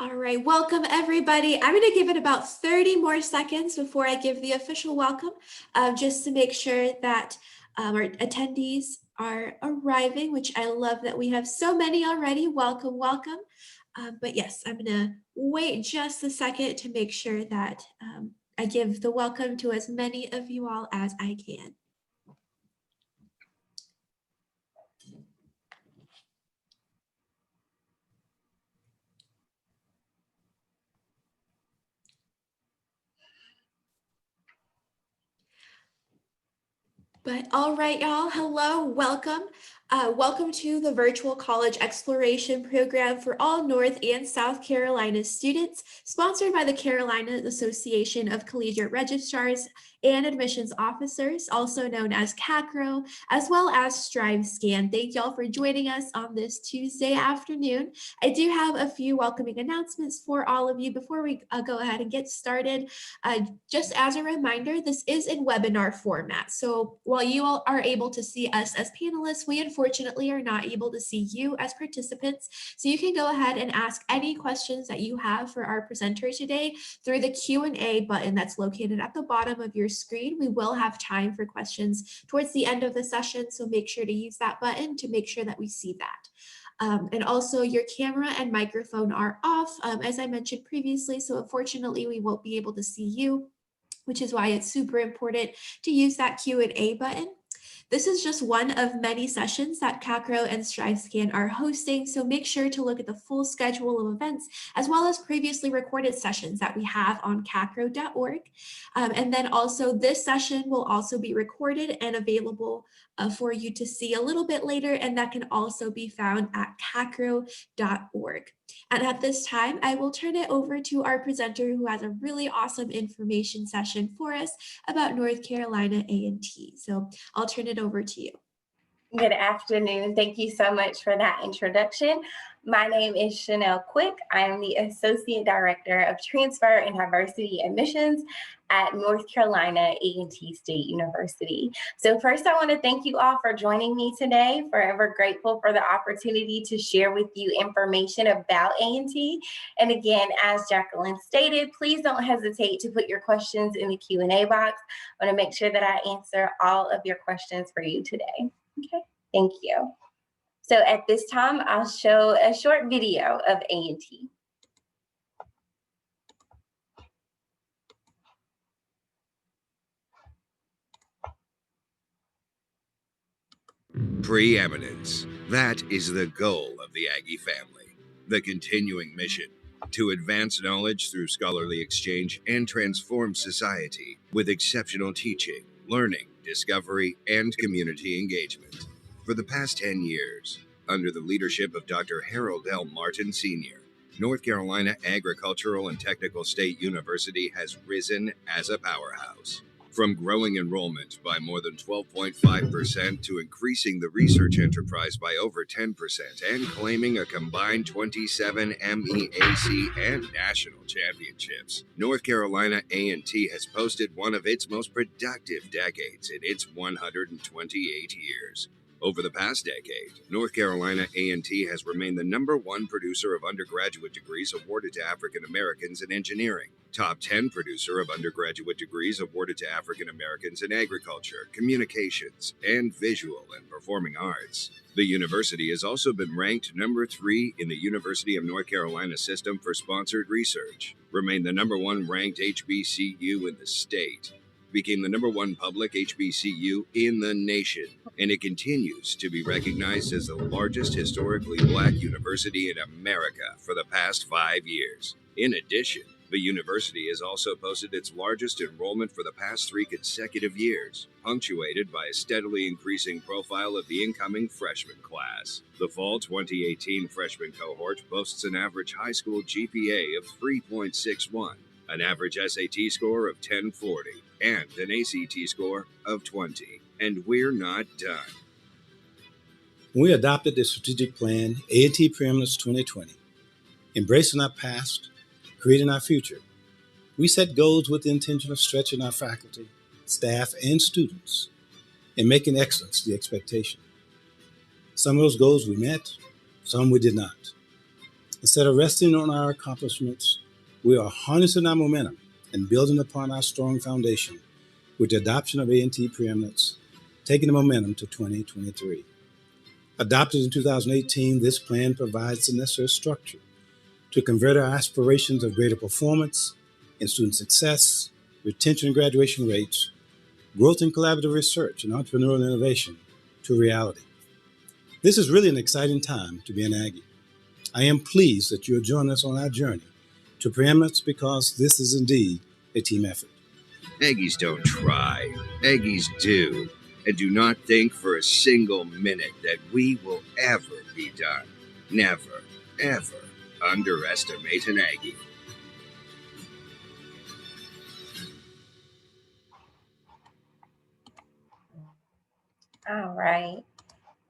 All right, welcome everybody. I'm going to give it about 30 more seconds before I give the official welcome, just to make sure that our attendees are arriving, which I love that we have so many already. Welcome, welcome. But yes, I'm going to wait just a second to make sure that I give the welcome to as many of you all as I can. But all right, y'all, hello, welcome. Welcome to the Virtual College Exploration Program for all North and South Carolina students, sponsored by the Carolina Association of Collegiate Registrars and Admissions Officers, also known as CACRAO, as well as StriveScan. Thank y'all for joining us on this Tuesday afternoon. I do have a few welcoming announcements for all of you before we go ahead and get started. Just as a reminder, this is in webinar format. So while you all are able to see us as panelists, we unfortunately are not able to see you as participants. So you can go ahead and ask any questions that you have for our presenter today through the Q&A button that's located at the bottom of your screen. We will have time for questions towards the end of the session, so make sure to use that button to make sure that we see that. And also your camera and microphone are off, as I mentioned previously, so unfortunately we won't be able to see you, which is why it's super important to use that Q&A button. This is just one of many sessions that CACRAO and StriveScan are hosting, so make sure to look at the full schedule of events, as well as previously recorded sessions that we have on cacrao.org. And then also this session will also be recorded and available for you to see a little bit later, and that can also be found at cacrao.org. And at this time, I will turn it over to our presenter who has a really awesome information session for us about North Carolina A&T. So I'll turn it over to you. Good afternoon. Thank you so much for that introduction. My name is Chanel Quick. I am the Associate Director of Transfer and Diversity Admissions at North Carolina A&T State University. So first, I want to thank you all for joining me today. Forever grateful for the opportunity to share with you information about A&T. And again, as Jacqueline stated, please don't hesitate to put your questions in the Q&A box. I want to make sure that I answer all of your questions for you today. Okay, thank you. So at this time, I'll show a short video of A&T. Preeminence. That is the goal of the Aggie family. The continuing mission to advance knowledge through scholarly exchange and transform society with exceptional teaching, learning, discovery, and community engagement. For the past 10 years, under the leadership of Dr. Harold L. Martin Sr., North Carolina Agricultural and Technical State University has risen as a powerhouse. From growing enrollment by more than 12.5% to increasing the research enterprise by over 10% and claiming a combined 27 MEAC and national championships, North Carolina A&T has posted one of its most productive decades in its 128 years. Over the past decade, North Carolina A&T has remained the #1 producer of undergraduate degrees awarded to African Americans in engineering, top 10 producer of undergraduate degrees awarded to African Americans in agriculture, communications, and visual and performing arts. The university has also been ranked #3 in the University of North Carolina system for sponsored research, remained the #1 ranked HBCU in the state, became the #1 public HBCU in the nation, and it continues to be recognized as the largest historically Black university in America for the past 5 years. In addition, the university has also posted its largest enrollment for the past 3 consecutive years, punctuated by a steadily increasing profile of the incoming freshman class. The fall 2018 freshman cohort boasts an average high school GPA of 3.61, an average SAT score of 1040, and an ACT score of 20. And we're not done. When we adopted the strategic plan, A&T Preeminence 2020, embracing our past, creating our future, we set goals with the intention of stretching our faculty, staff, and students, and making excellence the expectation. Some of those goals we met, some we did not. Instead of resting on our accomplishments, we are harnessing our momentum and building upon our strong foundation with the adoption of A&T preeminence, taking the momentum to 2023. Adopted in 2018, this plan provides the necessary structure to convert our aspirations of greater performance in student success, retention and graduation rates, growth in collaborative research, and entrepreneurial innovation to reality. This is really an exciting time to be an Aggie. I am pleased that you are joining us on our journey to preeminence because this is indeed a team effort. Aggies don't try, Aggies do, and do not think for a single minute that we will ever be done. Never, ever underestimate an Aggie. All right.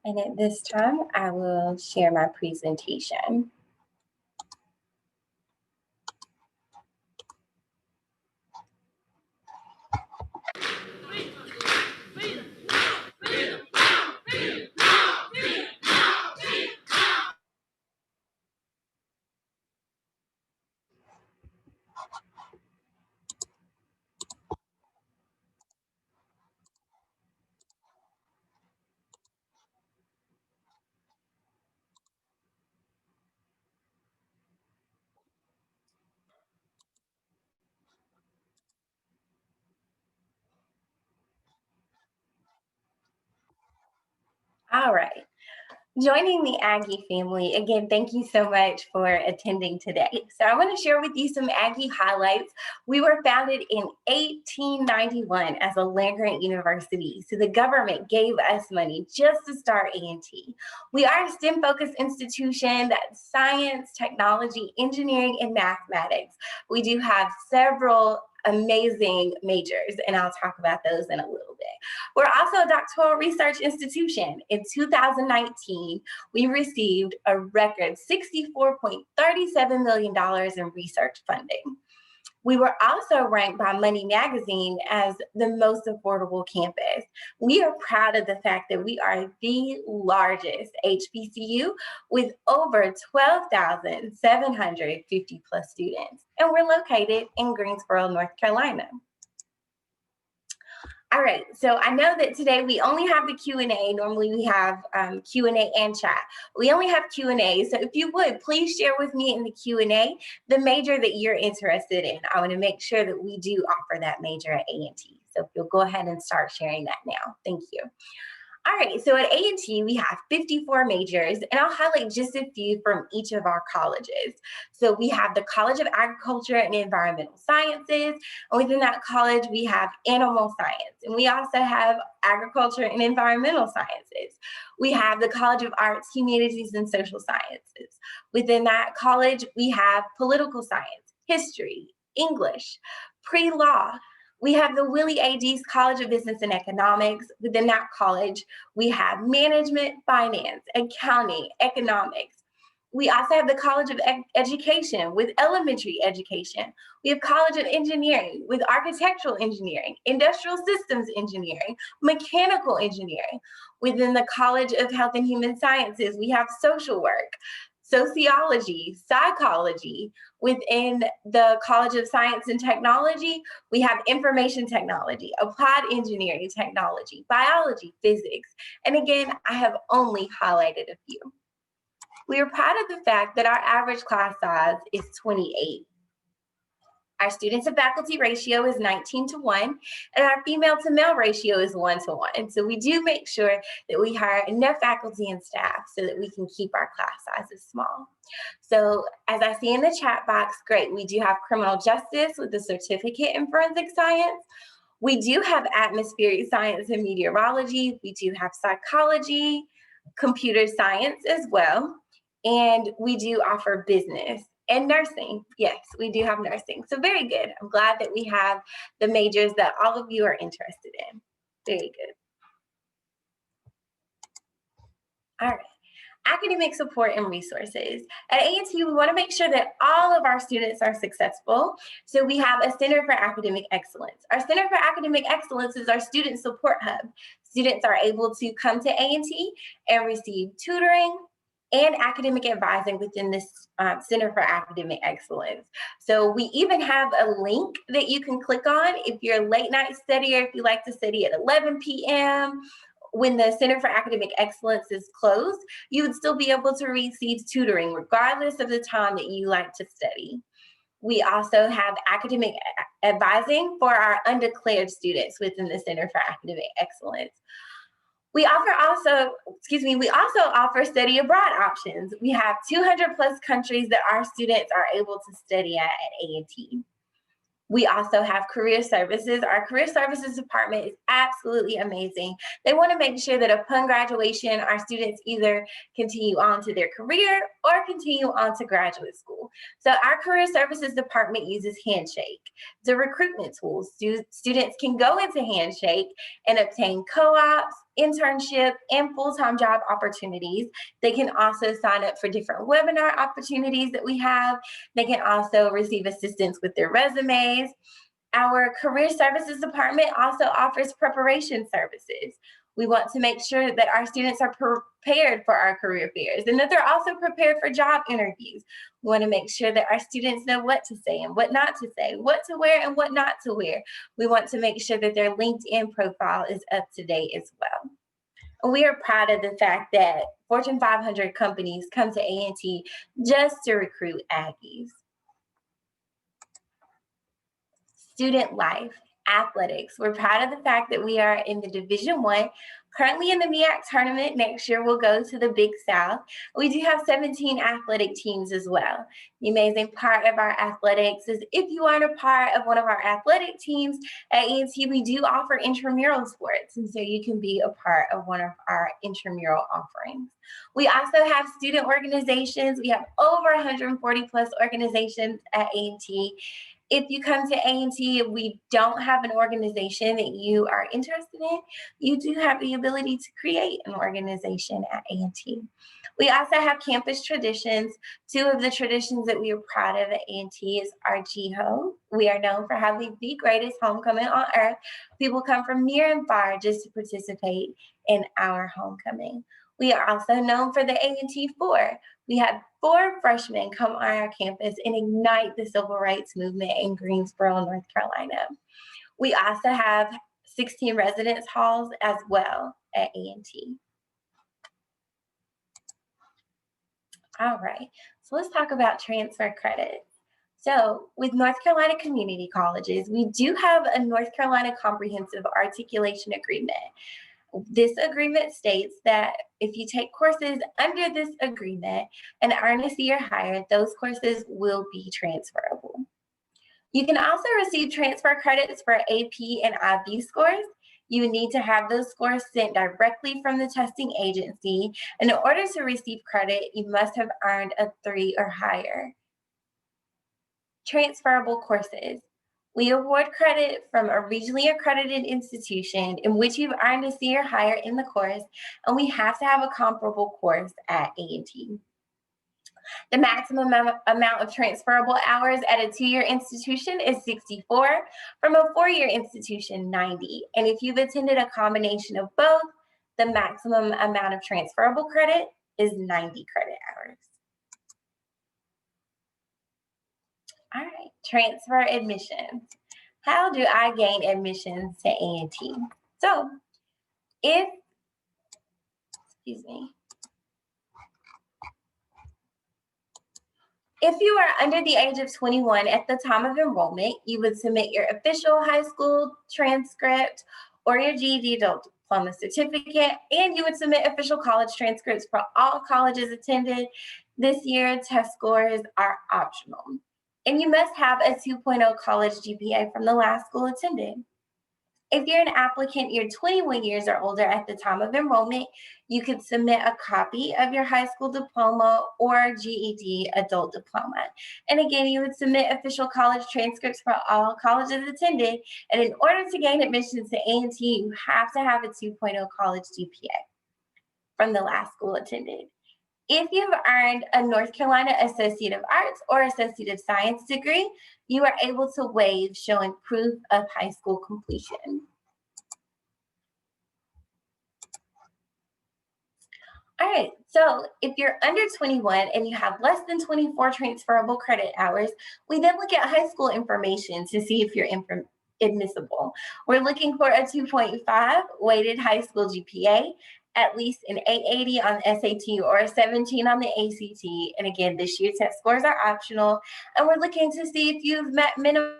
And at this time, I will share my presentation. All right. Joining the Aggie family, again, thank you so much for attending today. So I want to share with you some Aggie highlights. We were founded in 1891 as a land-grant university, so the government gave us money just to start A&T. We are a STEM-focused institution that's science, technology, engineering, and mathematics. We do have several amazing majors, and I'll talk about those in a little bit. We're also a doctoral research institution. In 2019, we received a record $64.37 million in research funding. We were also ranked by Money Magazine as the most affordable campus. We are proud of the fact that we are the largest HBCU with over 12,750 plus students, and we're located in Greensboro, North Carolina. All right, so I know that today we only have the Q&A. Normally we have Q&A and chat. We only have Q&A, so if you would, please share with me in the Q&A the major that you're interested in. I want to make sure that we do offer that major at A&T. So if you'll go ahead and start sharing that now. Thank you. All right, so at A&T, we have 54 majors, and I'll highlight just a few from each of our colleges. So we have the College of Agriculture and Environmental Sciences, and within that college, we have Animal Science, and we also have Agriculture and Environmental Sciences. We have the College of Arts, Humanities, and Social Sciences. Within that college, we have Political Science, History, English, Pre-Law. We have the Willie A. Deese College of Business and Economics. Within that college, we have Management, Finance, Accounting, Economics. We also have the College of Education with Elementary Education. We have College of Engineering with Architectural Engineering, Industrial Systems Engineering, Mechanical Engineering. Within the College of Health and Human Sciences, we have Social Work, Sociology, Psychology. Within the College of Science and Technology, we have Information Technology, Applied Engineering Technology, Biology, Physics. And again, I have only highlighted a few. We are proud of the fact that our average class size is 28. Our student to faculty ratio is 19:1, and our female to male ratio is 1:1. So we do make sure that we hire enough faculty and staff so that we can keep our class sizes small. So as I see in the chat box, great, we do have criminal justice with a certificate in forensic science. We do have atmospheric science and meteorology. We do have psychology, computer science as well. And we do offer business. And nursing, yes, we do have nursing. So very good. I'm glad that we have the majors that all of you are interested in. Very good. All right. Academic support and resources. At A&T, we want to make sure that all of our students are successful. So we have a Center for Academic Excellence. Our Center for Academic Excellence is our student support hub. Students are able to come to A&T and receive tutoring, and academic advising within this Center for Academic Excellence. So we even have a link that you can click on if you're a late night studier, if you like to study at 11 p.m. When the Center for Academic Excellence is closed, you would still be able to receive tutoring regardless of the time that you like to study. We also have academic advising for our undeclared students within the Center for Academic Excellence. We also offer study abroad options. We have 200 plus countries that our students are able to study at A&T. We also have career services. Our career services department is absolutely amazing. They want to make sure that upon graduation, our students either continue on to their career or continue on to graduate school. So our career services department uses Handshake. It's a recruitment tool. Students can go into Handshake and obtain co-ops, internship, and full-time job opportunities. They can also sign up for different webinar opportunities that we have. They can also receive assistance with their resumes. Our career services department also offers preparation services. We want to make sure that our students are prepared for our career fairs and that they're also prepared for job interviews. We want to make sure that our students know what to say and what not to say, what to wear and what not to wear. We want to make sure that their LinkedIn profile is up to date as well. And we are proud of the fact that Fortune 500 companies come to A&T just to recruit Aggies. Student life, athletics. We're proud of the fact that we are in the Division I, currently in the MEAC tournament. Next year we'll go to the Big South. We do have 17 athletic teams as well. The amazing part of our athletics is if you aren't a part of one of our athletic teams at A&T, we do offer intramural sports, and so you can be a part of one of our intramural offerings. We also have student organizations. We have over 140 plus organizations at A&T. If you come to A&T, if we don't have an organization that you are interested in, you do have the ability to create an organization at A&T. We also have campus traditions. Two of the traditions that we are proud of at A&T is our GHO. We are known for having the greatest homecoming on earth. People come from near and far just to participate in our homecoming. We are also known for the A&T 4. We had 4 freshmen come on our campus and ignite the civil rights movement in Greensboro, North Carolina. We also have 16 residence halls as well at A&T. All right, so let's talk about transfer credits. So with North Carolina community colleges, we do have a North Carolina Comprehensive Articulation Agreement. This agreement states that if you take courses under this agreement and earn a C or higher, those courses will be transferable. You can also receive transfer credits for AP and IB scores. You need to have those scores sent directly from the testing agency. And in order to receive credit, you must have earned a 3 or higher. Transferable courses. We award credit from a regionally accredited institution in which you've earned a C or higher in the course, and we have to have a comparable course at A&T. The maximum amount of transferable hours at a 2-year institution is 64, from a 4-year institution, 90. And if you've attended a combination of both, the maximum amount of transferable credit is 90 credit hours. All right, transfer admissions. How do I gain admissions to A&T? So if you are under the age of 21 at the time of enrollment, you would submit your official high school transcript or your GED adult diploma certificate, and you would submit official college transcripts for all colleges attended. This year, test scores are optional. And you must have a 2.0 college GPA from the last school attended. If you're an applicant, you're 21 years or older at the time of enrollment, you could submit a copy of your high school diploma or GED adult diploma. And again, you would submit official college transcripts for all colleges attended. And in order to gain admissions to A&T, you have to have a 2.0 college GPA from the last school attended. If you've earned a North Carolina Associate of Arts or Associate of Science degree, you are able to waive showing proof of high school completion. All right, so if you're under 21 and you have less than 24 transferable credit hours, we then look at high school information to see if you're admissible. We're looking for a 2.5 weighted high school GPA, at least an 880 on the SAT or a 17 on the ACT. And again, this year test scores are optional. And we're looking to see if you've met minimum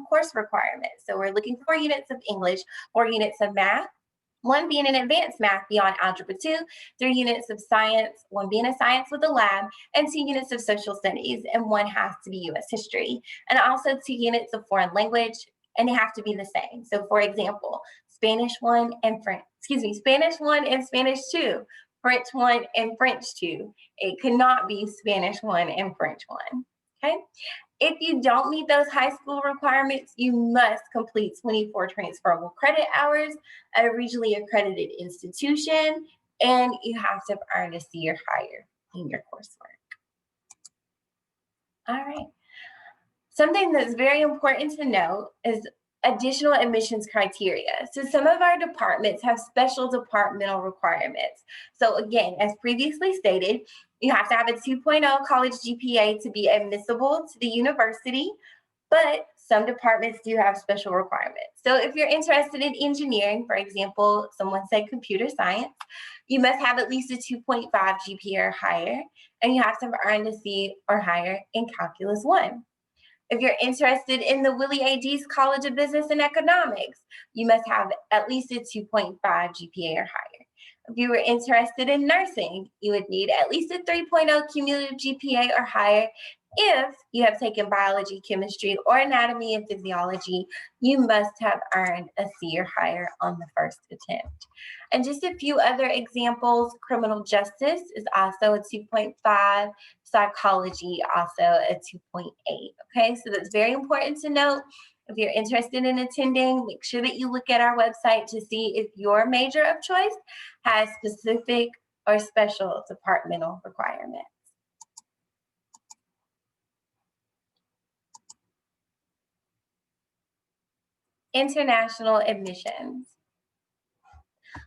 course requirements. So we're looking for 4 units of English, 4 units of math, 1 being an advanced math beyond algebra 2, 3 units of science, 1 being a science with a lab, and 2 units of social studies, and 1 has to be US history, and also 2 units of foreign language, and they have to be the same. So for example, Spanish 1 and Spanish 1 and Spanish 2, French 1 and French 2. It could not be Spanish 1 and French 1, okay? If you don't meet those high school requirements, you must complete 24 transferable credit hours at a regionally accredited institution, and you have to have earned a C or higher in your coursework. All right. Something that's very important to note is additional admissions criteria. So some of our departments have special departmental requirements. So again, as previously stated, you have to have a 2.0 college GPA to be admissible to the university, but some departments do have special requirements. So if you're interested in engineering, for example, someone said computer science, you must have at least a 2.5 GPA or higher, and you have to have earned a C or higher in Calculus 1. If you're interested in the Willie A. Deese College of Business and Economics, you must have at least a 2.5 GPA or higher. If you were interested in nursing, you would need at least a 3.0 cumulative GPA or higher. If you have taken biology, chemistry, or anatomy and physiology, you must have earned a C or higher on the first attempt. And just a few other examples, criminal justice is also a 2.5, psychology also a 2.8, okay? So that's very important to note. If you're interested in attending, make sure that you look at our website to see if your major of choice has specific or special departmental requirements. International admissions.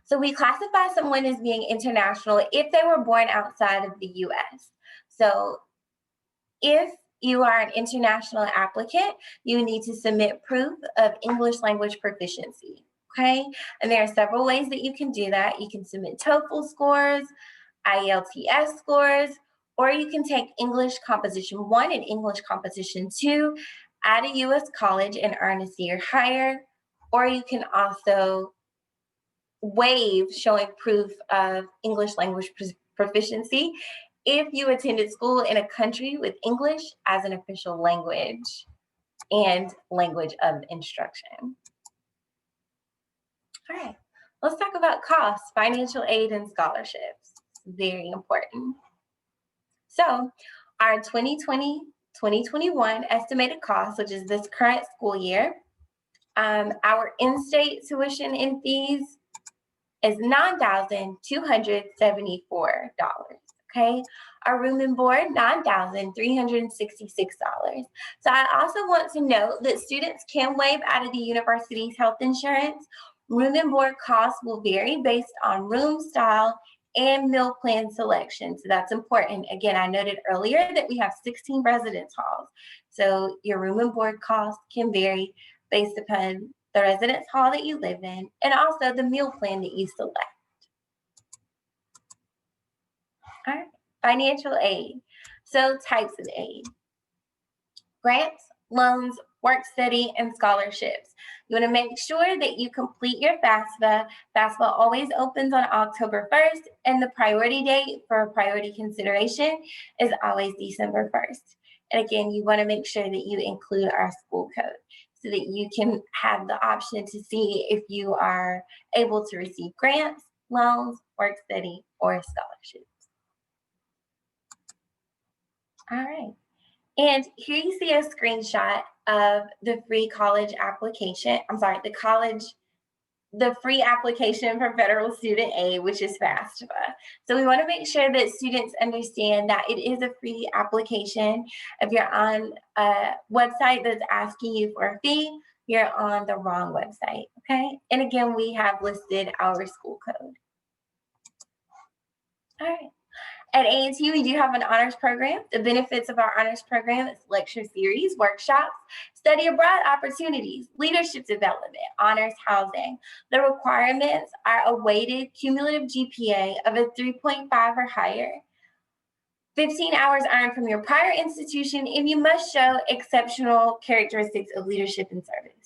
So we classify someone as being international if they were born outside of the US. So if you are an international applicant, you need to submit proof of English language proficiency, okay? And there are several ways that you can do that. You can submit TOEFL scores, IELTS scores, or you can take English Composition 1 and English Composition 2 at a US college and earn a C or higher, or you can also waive showing proof of English language proficiency if you attended school in a country with English as an official language and language of instruction. All right, let's talk about costs, financial aid, and scholarships. Very important. So our 2020-2021 estimated cost, which is this current school year, our in-state tuition and fees is $9,274, okay? Our room and board, $9,366. So I also want to note that students can waive out of the university's health insurance. Room and board costs will vary based on room style and meal plan selection. So that's important. Again, I noted earlier that we have 16 residence halls. So your room and board costs can vary based upon the residence hall that you live in, and also the meal plan that you select. All right, financial aid. So types of aid: grants, loans, work study, and scholarships. You want to make sure that you complete your FAFSA. FAFSA always opens on October 1st, and the priority date for priority consideration is always December 1st. And again, you want to make sure that you include our school code, so that you can have the option to see if you are able to receive grants, loans, work study, or scholarships. All right. And here you see a screenshot of the free college application. The free application for federal student aid, which is FAFSA. So we want to make sure that students understand that it is a free application. If you're on a website that's asking you for a fee, you're on the wrong website, okay? And again, we have listed our school code. All right. At A&T, we do have an honors program. The benefits of our honors program is lecture series, workshops, study abroad opportunities, leadership development, honors housing. The requirements are a weighted cumulative GPA of a 3.5 or higher, 15 hours earned from your prior institution, and you must show exceptional characteristics of leadership and service.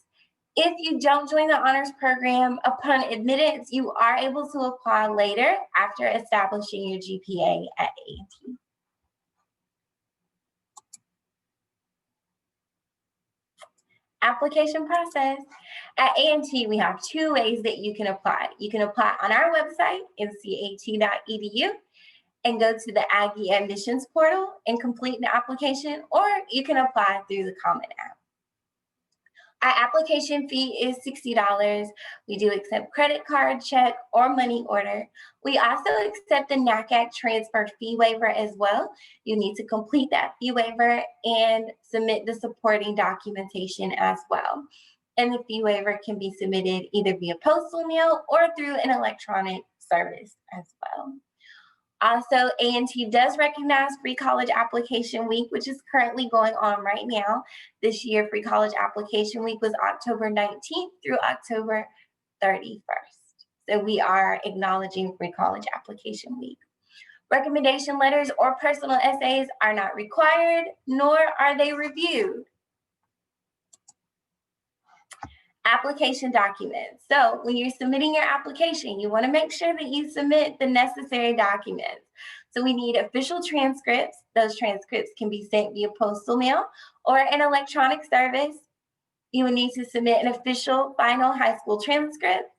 If you don't join the honors program, upon admittance, you are able to apply later after establishing your GPA at A&T. Application process. At A&T, we have two ways that you can apply. You can apply on our website, ncat.edu, and go to the Aggie admissions portal and complete an application, or you can apply through the Common App. Our application fee is $60. We do accept credit card, check, or money order. We also accept the NACAC transfer fee waiver as well. You need to complete that fee waiver and submit the supporting documentation as well. And the fee waiver can be submitted either via postal mail or through an electronic service as well. Also, A&T does recognize Free College Application Week, which is currently going on right now. This year, Free College Application Week was October 19th through October 31st. So we are acknowledging Free College Application Week. Recommendation letters or personal essays are not required, nor are they reviewed. Application documents. So when you're submitting your application, you want to make sure that you submit the necessary documents. So we need official transcripts. Those transcripts can be sent via postal mail or an electronic service. You will need to submit an official final high school transcript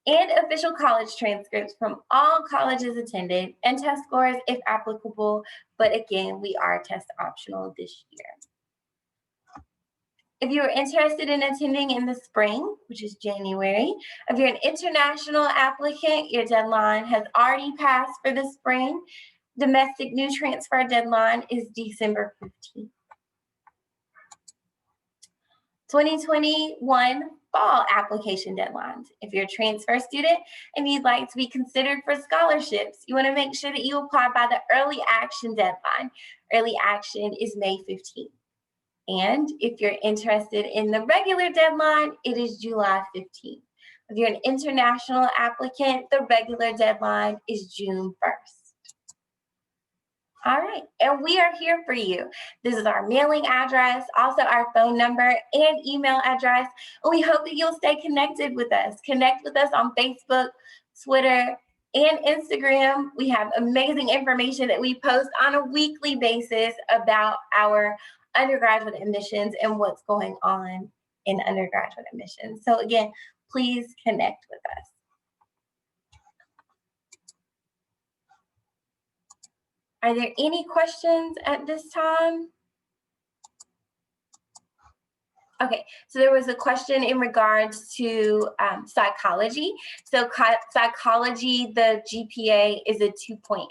and official college transcripts from all colleges attended, and test scores if applicable. But again, we are test optional this year. If you are interested in attending in the spring, which is January, if you're an international applicant, your deadline has already passed for the spring. Domestic new transfer deadline is December 15th. 2021 fall application deadlines. If you're a transfer student and you'd like to be considered for scholarships, you want to make sure that you apply by the early action deadline. Early action is May 15th. And if you're interested in the regular deadline, it is July 15th. If you're an international applicant, the regular deadline is June 1st. All right, and we are here for you. This is our mailing address, also our phone number and email address. And we hope that you'll stay connected with us. Connect with us on Facebook, Twitter, and Instagram. We have amazing information that we post on a weekly basis about our undergraduate admissions and what's going on in undergraduate admissions. So again, please connect with us. Are there any questions at this time? Okay, so there was a question in regards to psychology. So psychology, the GPA is a 2.8.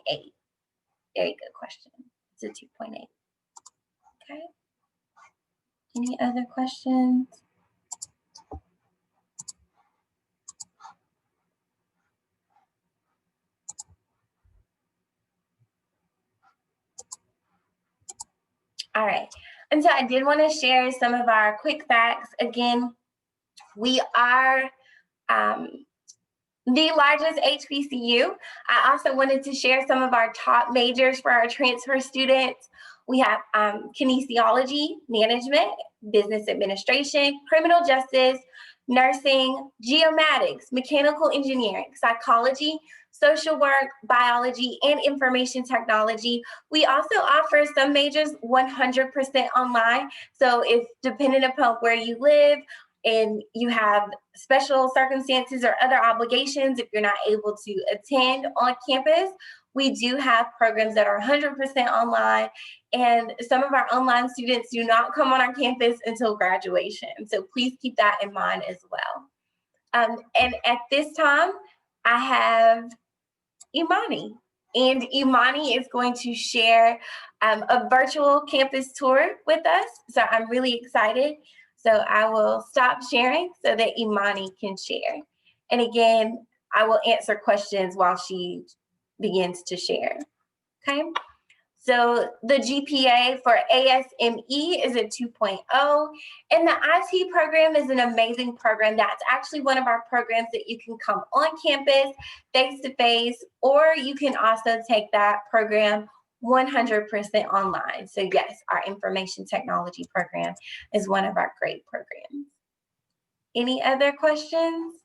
Very good question. It's a 2.8. Okay. Any other questions? All right. And so I did want to share some of our quick facts. Again, we are the largest HBCU. I also wanted to share some of our top majors for our transfer students. We have kinesiology, management, business administration, criminal justice, nursing, geomatics, mechanical engineering, psychology, social work, biology, and information technology. We also offer some majors 100% online. So if depending upon where you live and you have special circumstances or other obligations, if you're not able to attend on campus, we do have programs that are 100% online, and some of our online students do not come on our campus until graduation. So please keep that in mind as well. And at this time, I have Imani, and Imani is going to share a virtual campus tour with us. So I'm really excited. So I will stop sharing so that Imani can share. And again, I will answer questions while she begins to share. Okay. So the GPA for ASME is a 2.0, and the IT program is an amazing program. That's actually one of our programs that you can come on campus face-to-face, or you can also take that program 100% online. So yes, our information technology program is one of our great programs. Any other questions?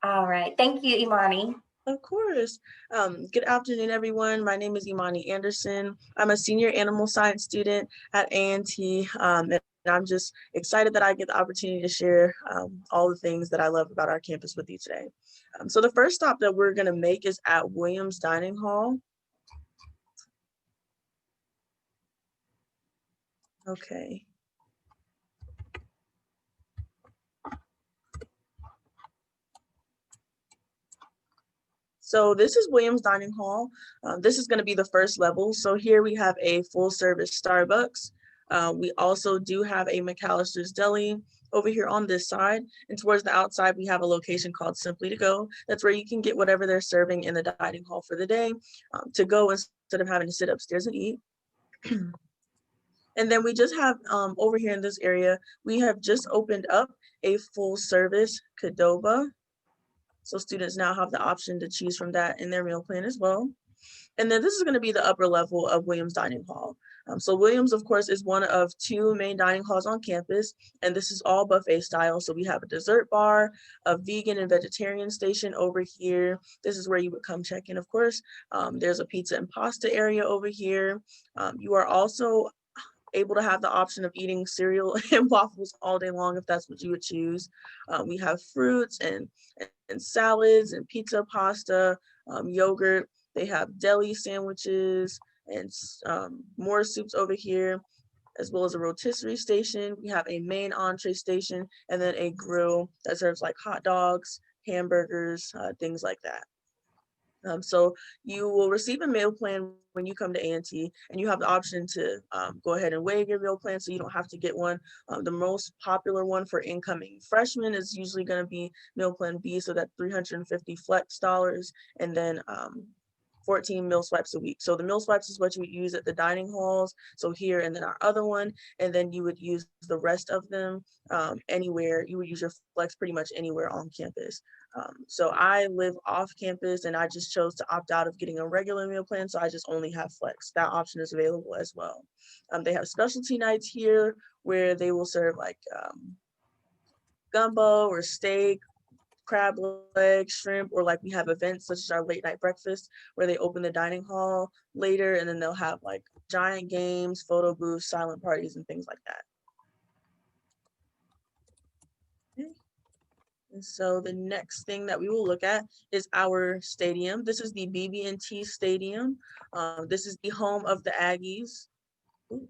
All right, thank you, Imani. Of course. Good afternoon, everyone. My name is Imani Anderson. I'm a senior animal science student at A&T, and I'm just excited that I get the opportunity to share all the things that I love about our campus with you today. So the first stop that we're going to make is at Williams Dining Hall. Okay. So this is Williams Dining Hall. This is going to be the first level. So here we have a full service Starbucks. We also do have a McAllister's Deli over here on this side. And towards the outside, we have a location called Simply to Go. That's where you can get whatever they're serving in the dining hall for the day to go instead of having to sit upstairs and eat. And then we just have over here in this area, we have just opened up a full service Qdoba. So students now have the option to choose from that in their meal plan as well. And then this is going to be the upper level of Williams Dining Hall. So Williams, of course, is one of two main dining halls on campus, and this is all buffet style. So we have a dessert bar, a vegan and vegetarian station over here. This is where you would come check in, of course. There's a pizza and pasta area over here. You are also able to have the option of eating cereal and waffles all day long if that's what you would choose. We have fruits and salads and pizza, pasta, yogurt. They have deli sandwiches and more soups over here, as well as a rotisserie station. We have a main entree station and then a grill that serves like hot dogs, hamburgers, things like that. So you will receive a meal plan when you come to A&T, and you have the option to go ahead and waive your meal plan so you don't have to get one. The most popular one for incoming freshmen is usually going to be meal plan B, so that's $350 flex dollars, and then 14 meal swipes a week. So the meal swipes is what you would use at the dining halls, so here and then our other one, and then you would use the rest of them anywhere. You would use your flex pretty much anywhere on campus. So I live off campus and I just chose to opt out of getting a regular meal plan, so I just only have flex. That option is available as well. They have specialty nights here where they will serve like gumbo or steak, crab legs, shrimp, or like we have events such as our late night breakfast where they open the dining hall later, and then they'll have like giant games, photo booths, silent parties, and things like that. Okay. And so the next thing that we will look at is our stadium. This is the BB&T Stadium. This is the home of the Aggies. Ooh.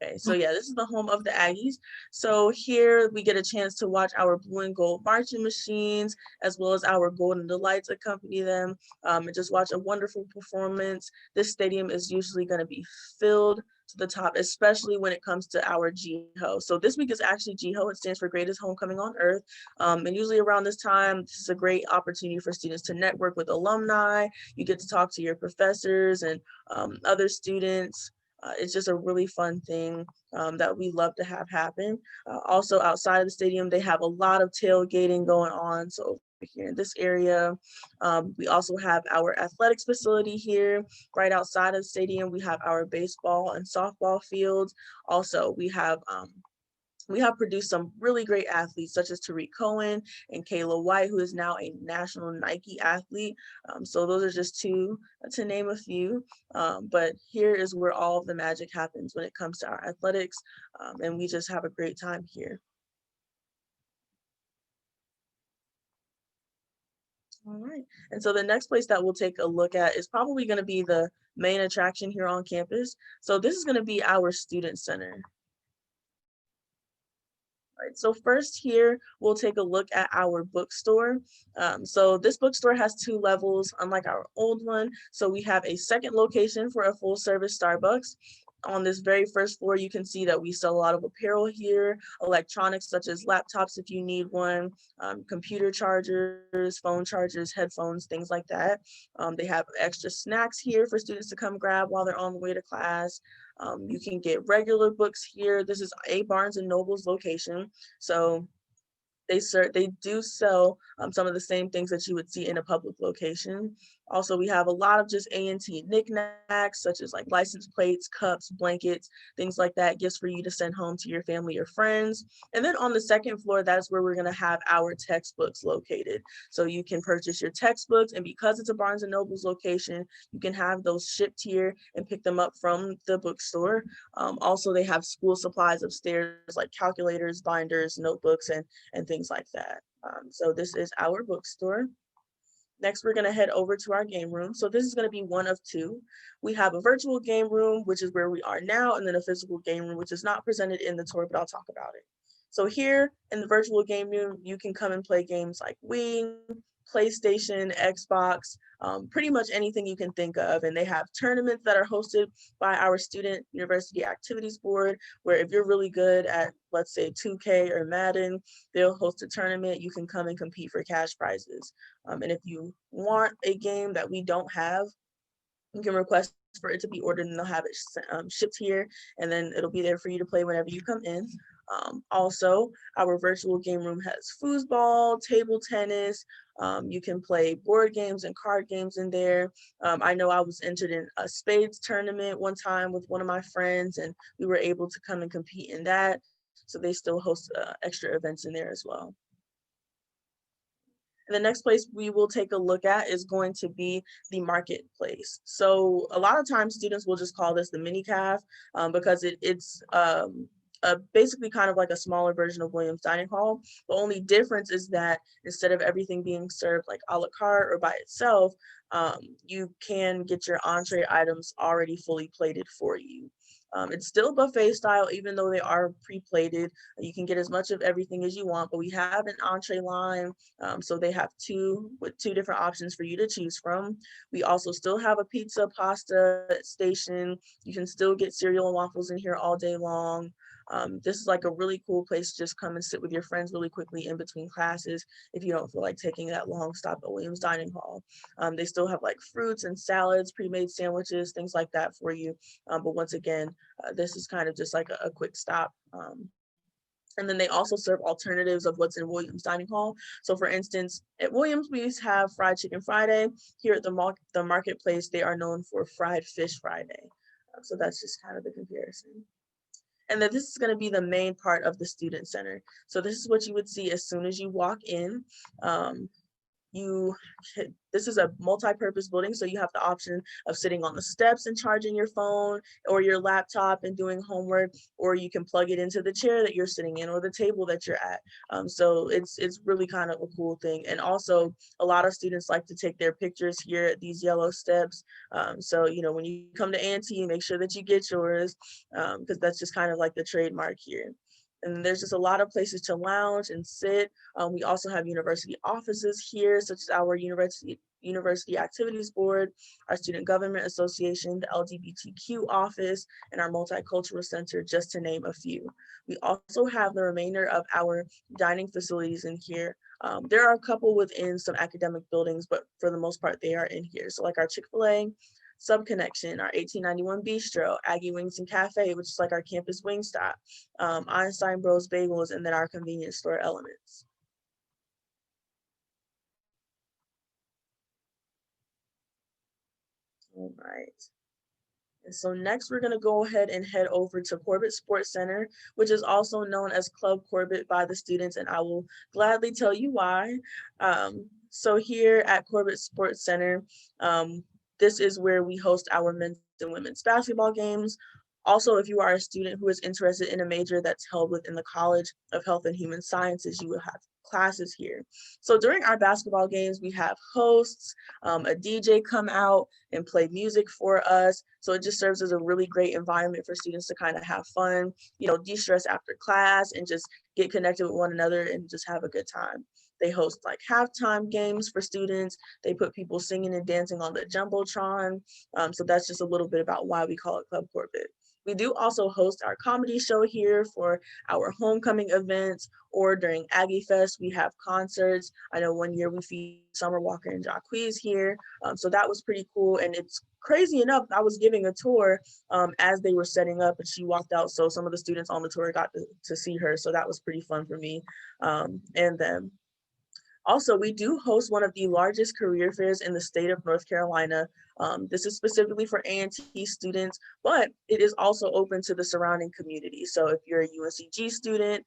Okay, so yeah, this is the home of the Aggies. So here we get a chance to watch our blue and gold marching machines, as well as our Golden Delights accompany them, and just watch a wonderful performance. This stadium is usually going to be filled to the top, especially when it comes to our GHO. So this week is actually GHO. It stands for Greatest Homecoming on Earth. And usually around this time, this is a great opportunity for students to network with alumni. You get to talk to your professors and other students. It's just a really fun thing that we love to have happen. Also outside of the stadium, they have a lot of tailgating going on. So over here in this area, we also have our athletics facility here. Right outside of the stadium, we have our baseball and softball fields. Also, we have produced some really great athletes such as Tariq Cohen and Kayla White, who is now a national Nike athlete. So those are just two to name a few. But here is where all of the magic happens when it comes to our athletics. And we just have a great time here. All right. And so the next place that we'll take a look at is probably going to be the main attraction here on campus. So this is going to be our student center. Right, so first here, we'll take a look at our bookstore. So this bookstore has two levels, unlike our old one. So we have a second location for a full service Starbucks. On this very first floor, you can see that we sell a lot of apparel here, electronics such as laptops if you need one, computer chargers, phone chargers, headphones, things like that. They have extra snacks here for students to come grab while they're on the way to class. You can get regular books here. This is a Barnes and Noble's location. So they do sell some of the same things that you would see in a public location. Also, we have a lot of just A&T knickknacks, such as like license plates, cups, blankets, things like that, gifts for you to send home to your family or friends. And then on the second floor, that's where we're gonna have our textbooks located. So you can purchase your textbooks, and because it's a Barnes and Noble's location, you can have those shipped here and pick them up from the bookstore. Also, they have school supplies upstairs, like calculators, binders, notebooks, and things like that. So this is our bookstore. Next, we're going to head over to our game room. So this is going to be one of two. We have a virtual game room, which is where we are now, and then a physical game room, which is not presented in the tour, but I'll talk about it. So here in the virtual game room, you can come and play games like Wii, PlayStation, Xbox, pretty much anything you can think of. And they have tournaments that are hosted by our Student University Activities Board, where if you're really good at, let's say, 2K or Madden, they'll host a tournament. You can come and compete for cash prizes. And if you want a game that we don't have, you can request for it to be ordered and they'll have it shipped here, and then it'll be there for you to play whenever you come in. Also, our virtual game room has foosball, table tennis. You can play board games and card games in there. I know I was entered in a spades tournament one time with one of my friends, and we were able to come and compete in that. So they still host extra events in there as well. And the next place we will take a look at is going to be the marketplace. So a lot of times students will just call this the mini caf because it's basically kind of like a smaller version of Williams Dining Hall. The only difference is that instead of everything being served like a la carte or by itself, you can get your entree items already fully plated for you. It's still buffet style, even though they are pre-plated. You can get as much of everything as you want, but we have an entree line. So they have two different options for you to choose from. We also still have a pizza, pasta station. You can still get cereal and waffles in here all day long. This is like a really cool place to just come and sit with your friends really quickly in between classes if you don't feel like taking that long stop at Williams Dining Hall. They still have like fruits and salads, pre-made sandwiches, things like that for you. But once again, this is kind of just like a quick stop. And then they also serve alternatives of what's in Williams Dining Hall. So for instance, at Williams, we have Fried Chicken Friday. Here at the marketplace, they are known for Fried Fish Friday. So that's just kind of the comparison. And then this is going to be the main part of the student center. So this is what you would see as soon as you walk in. This is a multi-purpose building, so you have the option of sitting on the steps and charging your phone or your laptop and doing homework, or you can plug it into the chair that you're sitting in or the table that you're at. So it's really kind of a cool thing. And also a lot of students like to take their pictures here at these yellow steps. So, you know, when you come to A&T, make sure that you get yours because that's just kind of like the trademark here. And there's just a lot of places to lounge and sit. We also have university offices here, such as our University Activities Board, our Student Government Association, the LGBTQ office, and our Multicultural Center, just to name a few. We also have the remainder of our dining facilities in here. There are a couple within some academic buildings, but for the most part, they are in here. So like our Chick-fil-A, Subconnection, our 1891 Bistro, Aggie Wings and Cafe, which is like our campus wing stop, Einstein Bros Bagels, and then our convenience store Elements. All right. And so next we're going to go ahead and head over to Corbett Sports Center, which is also known as Club Corbett by the students, and I will gladly tell you why. So here at Corbett Sports Center, this is where we host our men's and women's basketball games. Also, if you are a student who is interested in a major that's held within the College of Health and Human Sciences, you will have classes here. So during our basketball games, we have hosts, a DJ come out and play music for us. So it just serves as a really great environment for students to kind of have fun, you know, de-stress after class and just get connected with one another and just have a good time. They host like halftime games for students. They put people singing and dancing on the Jumbotron. So that's just a little bit about why we call it Club Corbett. We do also host our comedy show here for our homecoming events, or during Aggie Fest, we have concerts. I know one year we featured Summer Walker and Jacquees here. So that was pretty cool. And it's crazy enough, I was giving a tour as they were setting up and she walked out. So some of the students on the tour got to see her. So that was pretty fun for me and them. Also, we do host one of the largest career fairs in the state of North Carolina. This is specifically for A&T students, but it is also open to the surrounding community. So if you're a UNCG student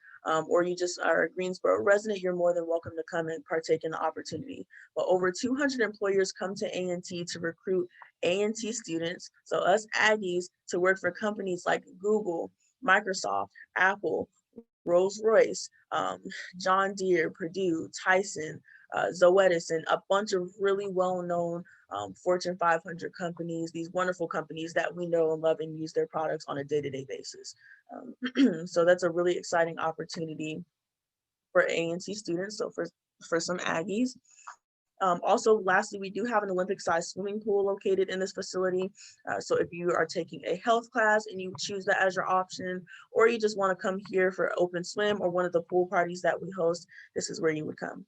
or you just are a Greensboro resident, you're more than welcome to come and partake in the opportunity. But over 200 employers come to A&T to recruit A&T students, so us Aggies, to work for companies like Google, Microsoft, Apple, Rolls-Royce, John Deere, Purdue, Tyson, Zoetis, and a bunch of really well-known Fortune 500 companies, these wonderful companies that we know and love and use their products on a day-to-day basis. So that's a really exciting opportunity for A&T students, so for some Aggies. Also, lastly, we do have an Olympic-sized swimming pool located in this facility. So if you are taking a health class and you choose that as your option, or you just want to come here for open swim or one of the pool parties that we host, this is where you would come.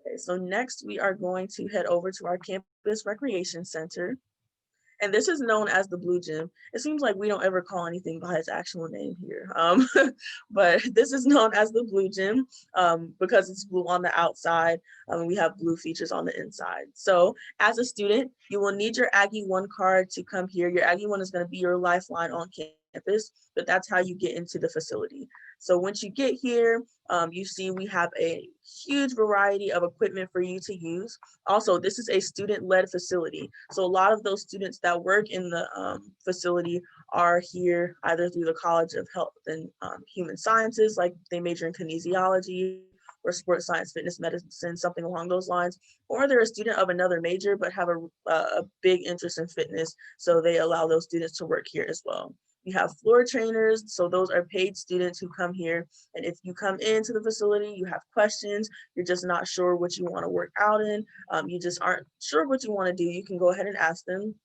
Okay, so next we are going to head over to our campus recreation center. And this is known as the Blue Gym. It seems like we don't ever call anything by its actual name here. But this is known as the Blue Gym because it's blue on the outside. We have blue features on the inside. So as a student, you will need your Aggie One card to come here. Your Aggie One is going to be your lifeline on campus, but that's how you get into the facility. So once you get here, you see we have a huge variety of equipment for you to use. Also, this is a student-led facility. So a lot of those students that work in the facility are here either through the College of Health and Human Sciences, like they major in kinesiology, or sports science, fitness medicine, something along those lines, or they're a student of another major but have a big interest in fitness, so they allow those students to work here as well. You have floor trainers, so those are paid students who come here, and if you come into the facility, you have questions, you're just not sure what you want to work out in, you just aren't sure what you want to do, you can go ahead and ask them.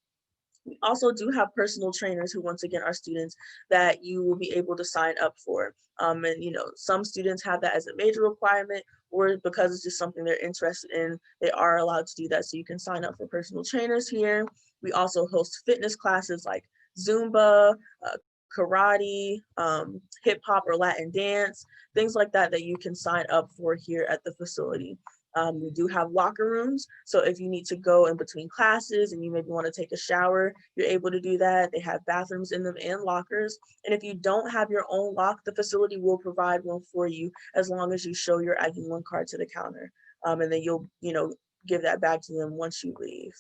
We also do have personal trainers who, once again, are students that you will be able to sign up for. And some students have that as a major requirement, or because it's just something they're interested in, they are allowed to do that. So you can sign up for personal trainers here. We also host fitness classes like Zumba, karate, hip hop or Latin dance, things like that that you can sign up for here at the facility. We do have locker rooms, so if you need to go in between classes and you maybe want to take a shower, you're able to do that. They have bathrooms in them and lockers. And if you don't have your own lock, the facility will provide one for you as long as you show your Aggie One card to the counter. And then you'll, give that back to them once you leave.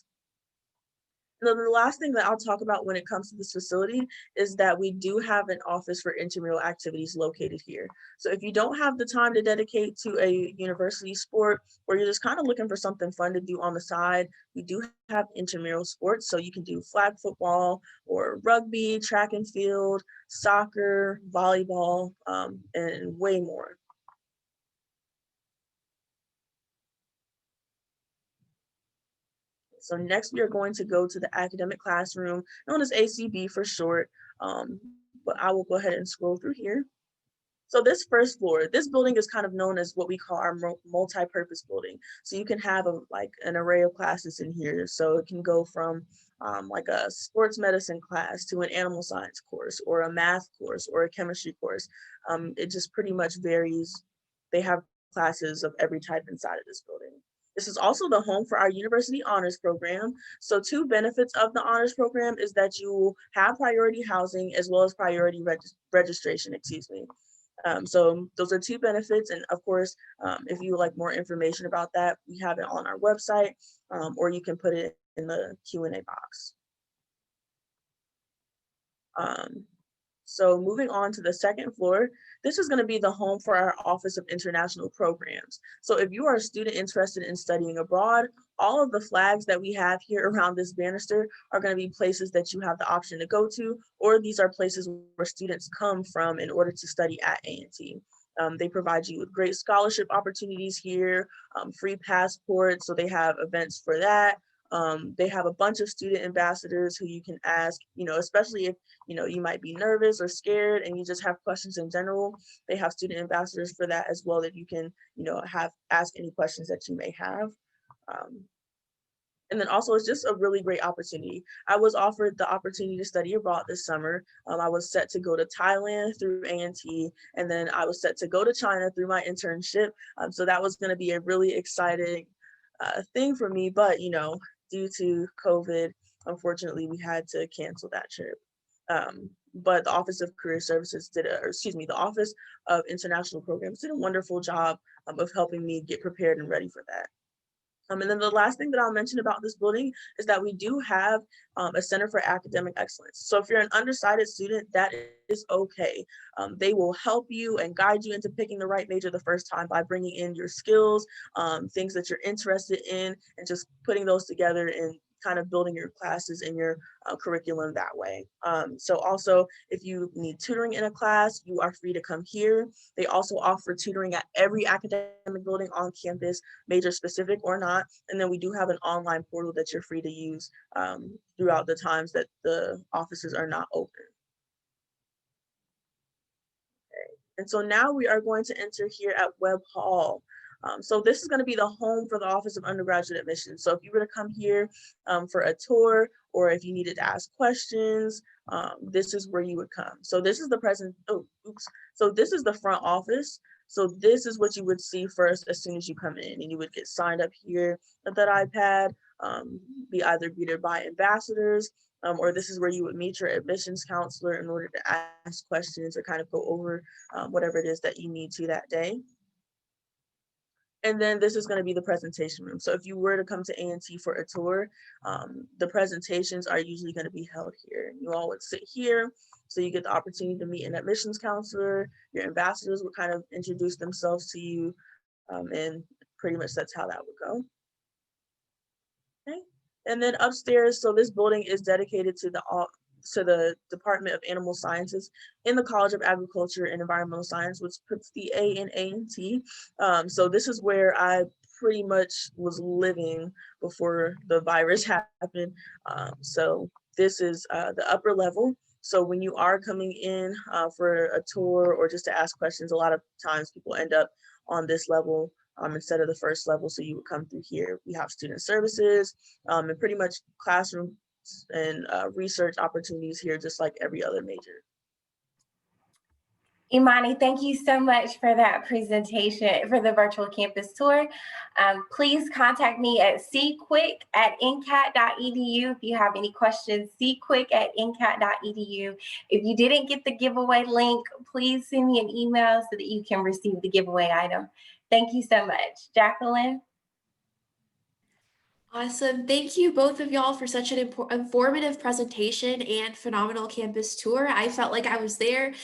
And then the last thing that I'll talk about when it comes to this facility is that we do have an office for intramural activities located here. So if you don't have the time to dedicate to a university sport, or you're just kind of looking for something fun to do on the side, we do have intramural sports. So you can do flag football or rugby, track and field, soccer, volleyball, and way more. So next we are going to go to the academic classroom, known as ACB for short, but I will go ahead and scroll through here. So this first floor, this building is kind of known as what we call our multi-purpose building. So you can have an array of classes in here. So it can go from like a sports medicine class to an animal science course, or a math course, or a chemistry course. It just pretty much varies. They have classes of every type inside of this building. This is also the home for our university honors program. So two benefits of the honors program is that you have priority housing as well as priority registration, so those are two benefits. And of course, if you would like more information about that, we have it on our website, or you can put it in the Q&A box. So moving on to the second floor, this is going to be the home for our Office of International Programs. So if you are a student interested in studying abroad, all of the flags that we have here around this banister are going to be places that you have the option to go to, or these are places where students come from in order to study at A&T. They provide you with great scholarship opportunities here, free passports, so they have events for that. They have a bunch of student ambassadors who you can ask, especially if, you might be nervous or scared and you just have questions in general. They have student ambassadors for that as well, that you can, ask any questions that you may have. And then also, it's just a really great opportunity. I was offered the opportunity to study abroad this summer. I was set to go to Thailand through A&T, and then I was set to go to China through my internship. So that was going to be a really exciting thing for me. But, due to COVID, unfortunately, we had to cancel that trip. But the Office of Career Services the Office of International Programs did a wonderful job of helping me get prepared and ready for that. And then the last thing that I'll mention about this building is that we do have a Center for Academic Excellence. So if you're an undecided student, that is okay. They will help you and guide you into picking the right major the first time by bringing in your skills, things that you're interested in, and just putting those together and kind of building your classes and your curriculum that way. So also, if you need tutoring in a class, you are free to come here. They also offer tutoring at every academic building on campus, major specific or not. And then we do have an online portal that you're free to use throughout the times that the offices are not open. Okay. And so now we are going to enter here at Webb Hall. So this is going to be the home for the Office of Undergraduate Admissions. So if you were to come here for a tour, or if you needed to ask questions, this is where you would come. So this is the So this is the front office. So this is what you would see first as soon as you come in, and you would get signed up here with that iPad, be either greeted by ambassadors, or this is where you would meet your admissions counselor in order to ask questions or kind of go over whatever it is that you need to that day. And then this is going to be the presentation room. So if you were to come to A&T for a tour, the presentations are usually going to be held here. You all would sit here, so you get the opportunity to meet an admissions counselor. Your ambassadors would kind of introduce themselves to you, and pretty much that's how that would go. Okay. And then upstairs, so this building is dedicated to the Department of Animal Sciences in the College of Agriculture and Environmental Science, which puts the A in A&T. So this is where I pretty much was living before the virus happened. So this is the upper level. So when you are coming in for a tour or just to ask questions, a lot of times people end up on this level instead of the first level. So you would come through here. We have student services and pretty much classroom and research opportunities here, just like every other major. Imani, thank you so much for that presentation, for the virtual campus tour. Please contact me at cquick@ncat.edu if you have any questions, cquick@ncat.edu. If you didn't get the giveaway link, please send me an email so that you can receive the giveaway item. Thank you so much. Jacqueline? Awesome. Thank you both of y'all for such an informative presentation and phenomenal campus tour. I felt like I was there.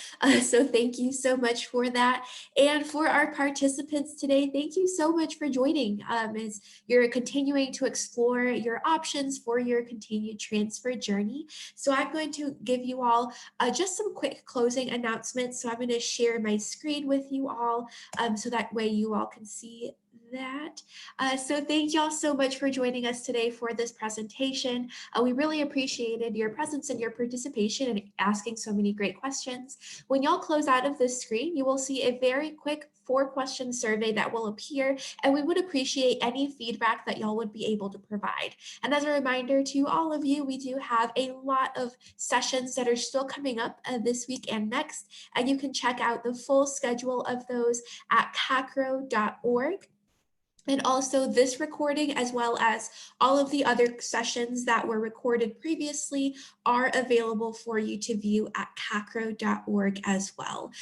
So thank you so much for that. And for our participants today, thank you so much for joining as you're continuing to explore your options for your continued transfer journey. So I'm going to give you all just some quick closing announcements. So I'm going to share my screen with you all so that way you all can see that. So thank y'all so much for joining us today for this presentation. We really appreciated your presence and your participation and asking so many great questions. When y'all close out of this screen, you will see a very quick 4-question survey that will appear, and we would appreciate any feedback that y'all would be able to provide. And as a reminder to all of you, we do have a lot of sessions that are still coming up this week and next, and you can check out the full schedule of those at CACRAO.org. And also this recording, as well as all of the other sessions that were recorded previously, are available for you to view at CACRAO.org as well.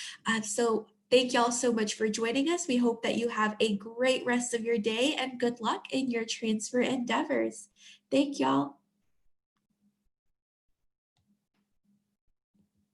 So thank y'all so much for joining us. We hope that you have a great rest of your day and good luck in your transfer endeavors. Thank y'all.